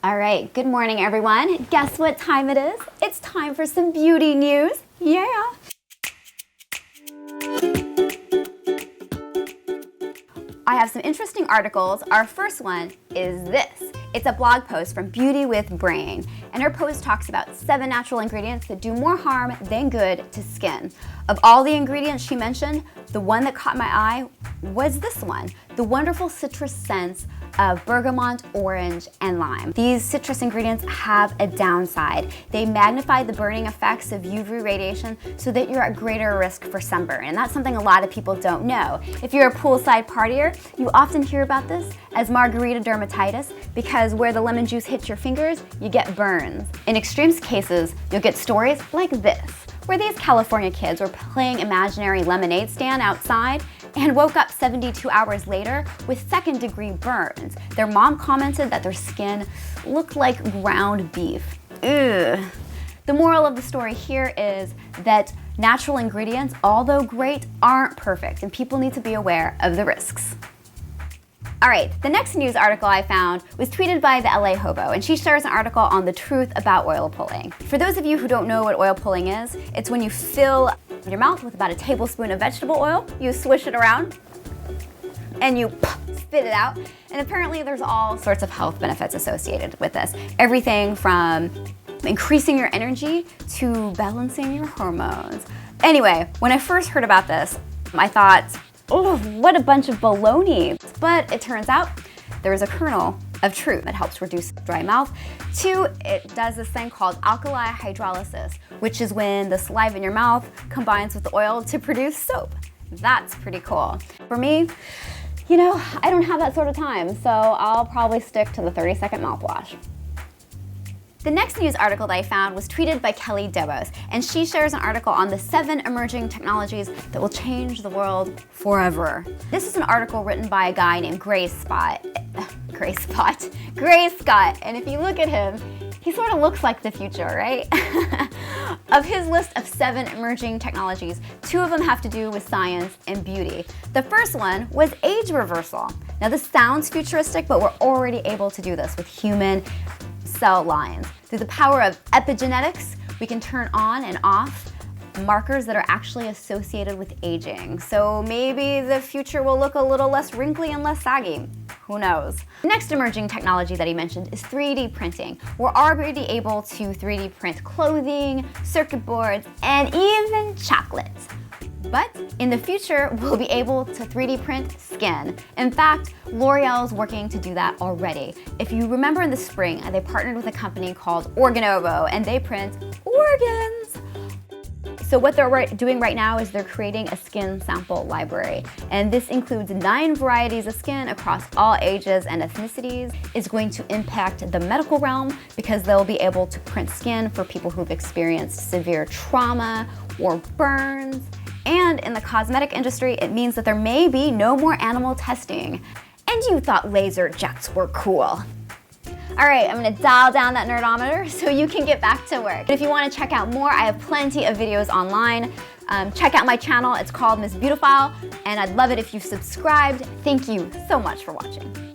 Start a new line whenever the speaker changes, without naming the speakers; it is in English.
All right, good morning everyone. Guess what time it is? It's time for some beauty news. Yeah. I have some interesting articles. Our first one is this. It's a blog post from Beauty with Brain, and her post talks about 7 natural ingredients that do more harm than good to skin. Of all the ingredients she mentioned, the one that caught my eye was this one, the wonderful citrus scents of bergamot, orange, and lime. These citrus ingredients have a downside. They magnify the burning effects of UV radiation so that you're at greater risk for sunburn, and that's something a lot of people don't know. If you're a poolside partier, you often hear about this as margarita dermatitis because where the lemon juice hits your fingers, you get burns. In extreme cases, you'll get stories like this, where these California kids were playing imaginary lemonade stand outside and woke up 72 hours later with second-degree burns. Their mom commented that their skin looked like ground beef. Ugh. The moral of the story here is that natural ingredients, although great, aren't perfect, and people need to be aware of the risks. All right, the next news article I found was tweeted by the LA Hobo, and she shares an article on the truth about oil pulling. For those of you who don't know what oil pulling is, it's when you fill your mouth with about a tablespoon of vegetable oil, you swish it around, and you spit it out. And apparently there's all sorts of health benefits associated with this. Everything from increasing your energy to balancing your hormones. Anyway, when I first heard about this, I thought, oh, what a bunch of baloney. But it turns out there's a kernel of truth that helps reduce dry mouth. 2, it does this thing called alkali hydrolysis, which is when the saliva in your mouth combines with the oil to produce soap. That's pretty cool. For me, you know, I don't have that sort of time, so I'll probably stick to the 30-second mouthwash. The next news article that I found was tweeted by Kelly Debos, and she shares an article on the 7 emerging technologies that will change the world forever. This is an article written by a guy named Gray Scott, and if you look at him, he sort of looks like the future, right? Of his list of 7 emerging technologies, 2 of them have to do with science and beauty. The first one was age reversal. Now this sounds futuristic, but we're already able to do this with human cell lines. Through the power of epigenetics, we can turn on and off markers that are actually associated with aging. So maybe the future will look a little less wrinkly and less saggy. Who knows? The next emerging technology that he mentioned is 3D printing. We're already able to 3D print clothing, circuit boards, and even chocolate. But in the future, we'll be able to 3D print skin. In fact, L'Oreal is working to do that already. If you remember in the spring, they partnered with a company called Organovo, and they print organs. So what they're doing right now is they're creating a skin sample library. And this includes 9 varieties of skin across all ages and ethnicities. It's going to impact the medical realm because they'll be able to print skin for people who've experienced severe trauma or burns. And in the cosmetic industry, it means that there may be no more animal testing. And you thought laser jets were cool. All right, I'm gonna dial down that nerdometer so you can get back to work. If you wanna check out more, I have plenty of videos online. Check out my channel, it's called Miss Beautiful, and I'd love it if you subscribed. Thank you so much for watching.